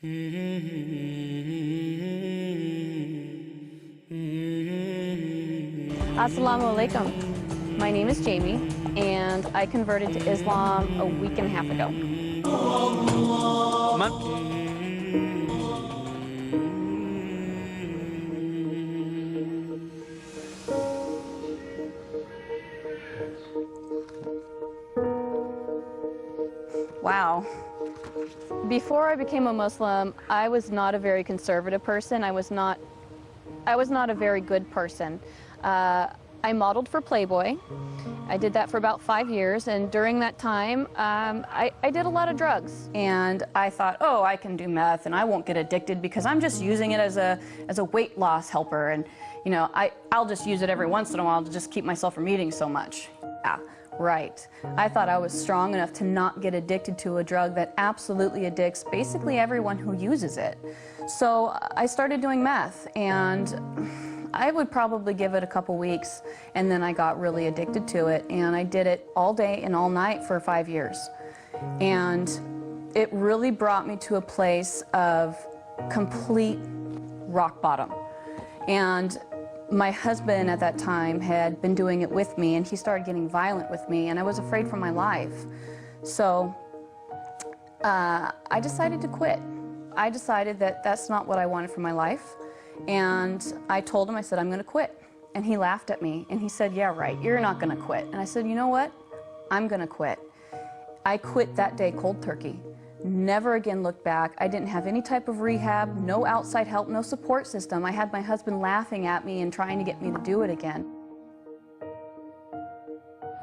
Assalamu alaikum. My name is Jamie, and I converted to Islam a week and a half ago. Wow. Before I became a Muslim, I was not a very conservative person. I was not a very good person. I modeled for Playboy. I did that for about 5 years, and during that time, I did a lot of drugs. And I thought, oh, I can do meth, and I won't get addicted because I'm just using it as a weight loss helper, and you know, I'll just use it every once in a while to just keep myself from eating so much. Yeah, right. I thought I was strong enough to not get addicted to a drug that absolutely addicts basically everyone who uses it. So I started doing meth, and I would probably give it a couple weeks, and then I got really addicted to it, and I did it all day and all night for 5 years. And it really brought me to a place of complete rock bottom. And my husband at that time had been doing it with me, and he started getting violent with me, and I was afraid for my life. So I decided to quit. I decided that that's not what I wanted for my life. And I told him, I said, I'm going to quit. And he laughed at me, and he said, yeah, right, you're not going to quit. And I said, you know what? I'm going to quit. I quit that day cold turkey. Never again looked back. I didn't have any type of rehab, no outside help, no support system. I had my husband laughing at me and trying to get me to do it again.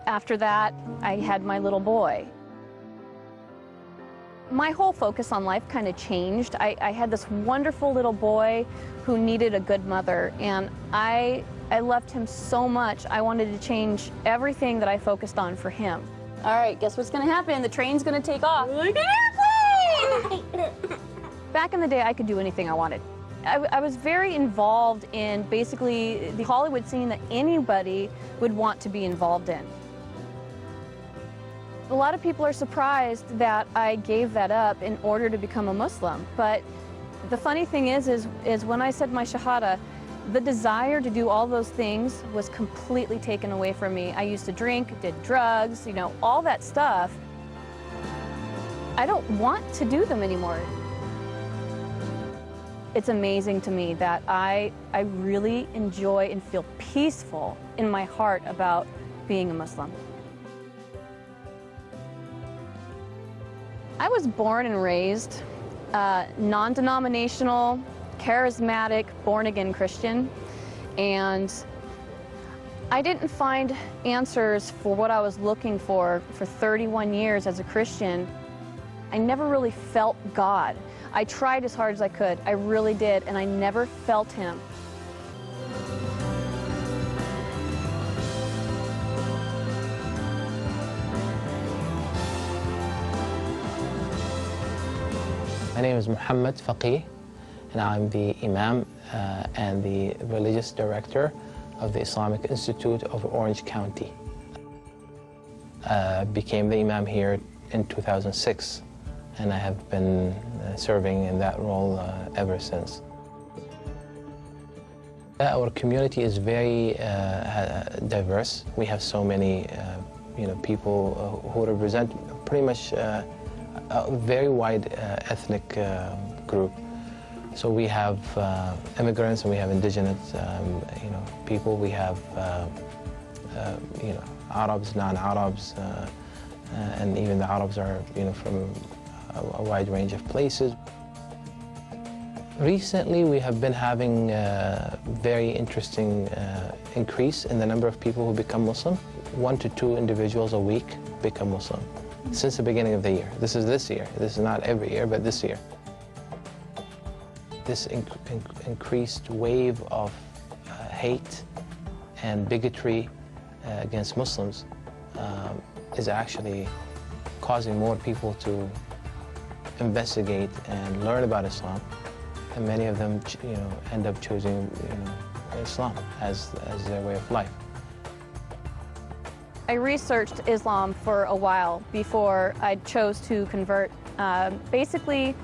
After that, I had my little boy. My whole focus on life kind of changed. I had this wonderful little boy who needed a good mother, and I loved him so much. I wanted to change everything that I focused on for him. All right, guess what's going to happen? The train's going to take off. Like an airplane! Back in the day, I could do anything I wanted. I was very involved in basically the Hollywood scene that anybody would want to be involved in. A lot of people are surprised that I gave that up in order to become a Muslim. But the funny thing is when I said my Shahada, the desire to do all those things was completely taken away from me. I used to drink, did drugs, you know, all that stuff. I don't want to do them anymore. It's amazing to me that I really enjoy and feel peaceful in my heart about being a Muslim. I was born and raised non-denominational, charismatic, born-again Christian, and I didn't find answers for what I was looking for 31 years as a Christian. I never really felt God. I tried as hard as I could, I really did, and I never felt Him. My name is Muhammad, and I'm the Imam and the Religious Director of the Islamic Institute of Orange County. Became the Imam here in 2006, and I have been serving in that role ever since. Our community is very diverse. We have so many people who represent pretty much a very wide ethnic group. So we have immigrants and we have indigenous, people. We have, Arabs, non-Arabs, and even the Arabs are, from a wide range of places. Recently, we have been having a very interesting increase in the number of people who become Muslim. 1 to 2 individuals a week become Muslim since the beginning of the year. This is this year. This is not every year, but this year. This increased wave of hate and bigotry against Muslims is actually causing more people to investigate and learn about Islam, and many of them, end up choosing, Islam as their way of life. I researched Islam for a while before I chose to convert. Basically,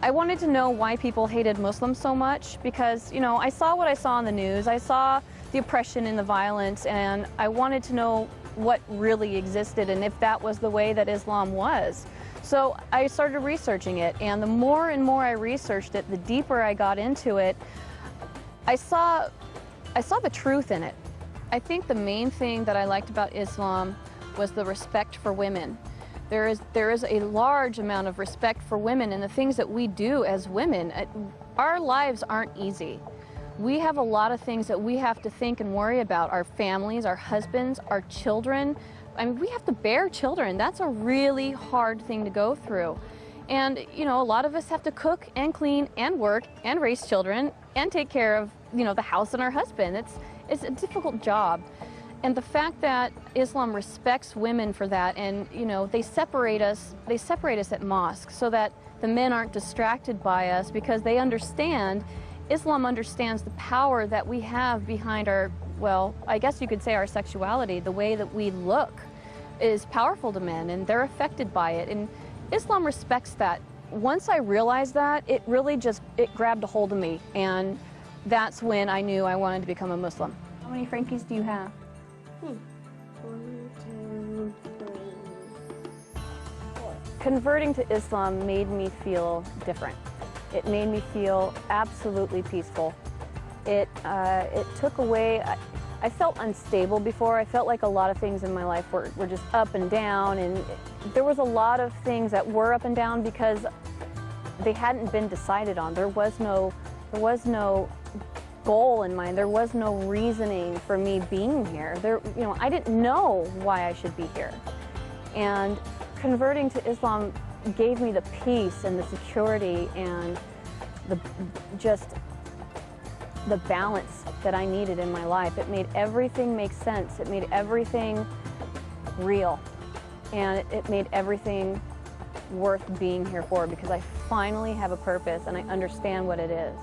I wanted to know why people hated Muslims so much because, you know, I saw what I saw on the news. I saw the oppression and the violence, and I wanted to know what really existed and if that was the way that Islam was. So I started researching it, and the more and more I researched it, the deeper I got into it, I saw the truth in it. I think the main thing that I liked about Islam was the respect for women. There is a large amount of respect for women and the things that we do as women. Our lives aren't easy. We have a lot of things that we have to think and worry about. Our families, our husbands, our children. I mean, we have to bear children. That's a really hard thing to go through. And, you know, a lot of us have to cook and clean and work and raise children and take care of, you know, the house and our husband. It's a difficult job. And the fact that Islam respects women for that, and, you know, they separate us at mosques so that the men aren't distracted by us, because they understand, Islam understands the power that we have behind our, well, I guess you could say our sexuality. The way that we look is powerful to men, and they're affected by it. And Islam respects that. Once I realized that, it really it grabbed a hold of me, and that's when I knew I wanted to become a Muslim. How many Frankies do you have? 1, 2, 3, 4. Converting to Islam made me feel different. It made me feel absolutely peaceful. It took away, I felt unstable before. I felt like a lot of things in my life were just up and down, and there was a lot of things that were up and down because they hadn't been decided on. There was no goal in mind. There was no reasoning for me being here. You know, I didn't know why I should be here. And converting to Islam gave me the peace and the security and just the balance that I needed in my life. It made everything make sense. It made everything real. And it made everything worth being here for, because I finally have a purpose and I understand what it is.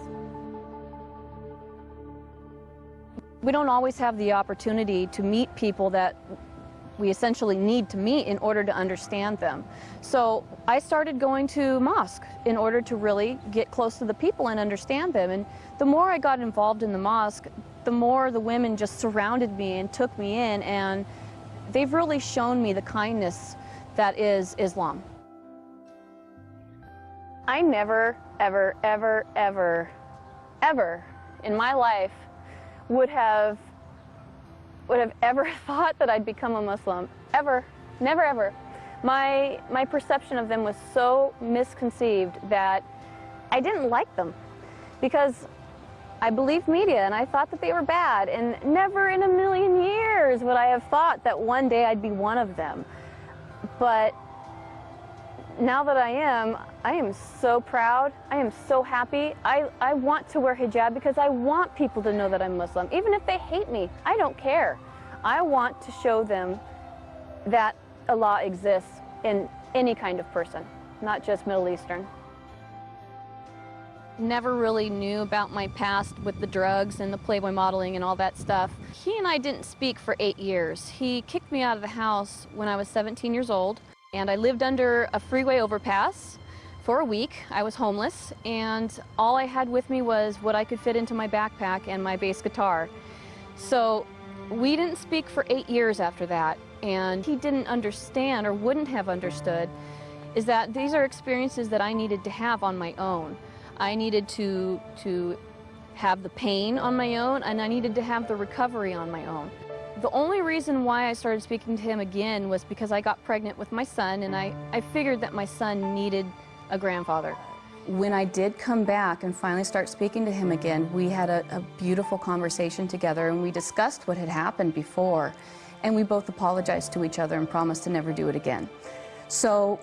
We don't always have the opportunity to meet people that we essentially need to meet in order to understand them. So I started going to mosque in order to really get close to the people and understand them. And the more I got involved in the mosque, the more the women just surrounded me and took me in, and they've really shown me the kindness that is Islam. I never, ever, ever, ever, ever in my life would have ever thought that I'd become a Muslim. Ever. Never, ever. My perception of them was so misconceived that I didn't like them, because I believed media and I thought that they were bad, and never in a million years would I have thought that one day I'd be one of them. But now that I am so proud. I am so happy. I want to wear hijab because I want people to know that I'm Muslim. Even if they hate me, I don't care. I want to show them that Allah exists in any kind of person, not just Middle Eastern. Never really knew about my past with the drugs and the Playboy modeling and all that stuff. He and I didn't speak for 8 years. He kicked me out of the house when I was 17 years old. And I lived under a freeway overpass for a week. I was homeless, and all I had with me was what I could fit into my backpack and my bass guitar. So we didn't speak for 8 years after that, and he didn't understand, or wouldn't have understood, is that these are experiences that I needed to have on my own. I needed to have the pain on my own, and I needed to have the recovery on my own. The only reason why I started speaking to him again was because I got pregnant with my son, and I figured that my son needed a grandfather. When I did come back and finally start speaking to him again, we had a beautiful conversation together, and we discussed what had happened before, and we both apologized to each other and promised to never do it again. So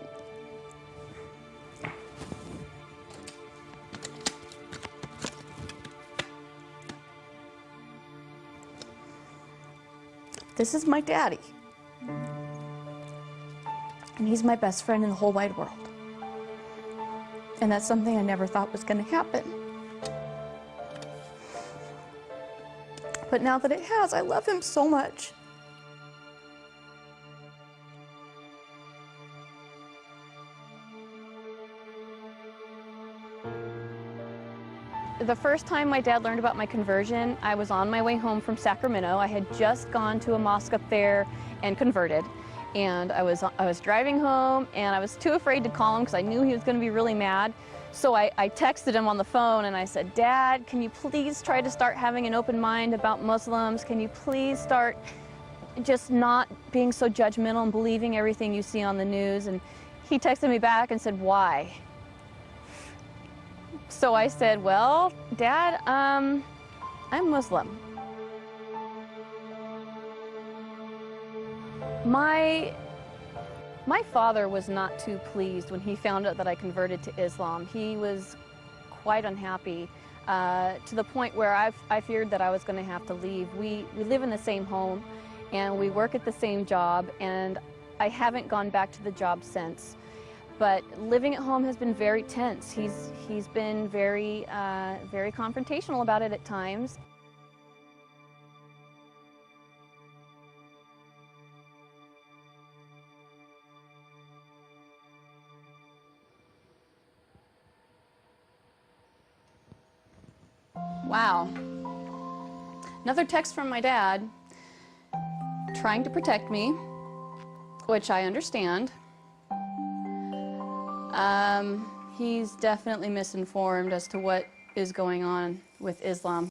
this is my daddy, and he's my best friend in the whole wide world. And that's something I never thought was going to happen. But now that it has, I love him so much. The first time my dad learned about my conversion, I was on my way home from Sacramento. I had just gone to a mosque up there and converted. And I was driving home, and I was too afraid to call him because I knew he was going to be really mad. So I texted him on the phone and I said, "Dad, can you please try to start having an open mind about Muslims? Can you please start just not being so judgmental and believing everything you see on the news?" And he texted me back and said, "Why?" So I said, "Well, Dad, I'm Muslim." My father was not too pleased when he found out that I converted to Islam. He was quite unhappy to the point where I feared that I was going to have to leave. We live in the same home and we work at the same job, and I haven't gone back to the job since. But living at home has been very tense. He's been very confrontational about it at times. Wow. Another text from my dad trying to protect me, which I understand. He's definitely misinformed as to what is going on with Islam.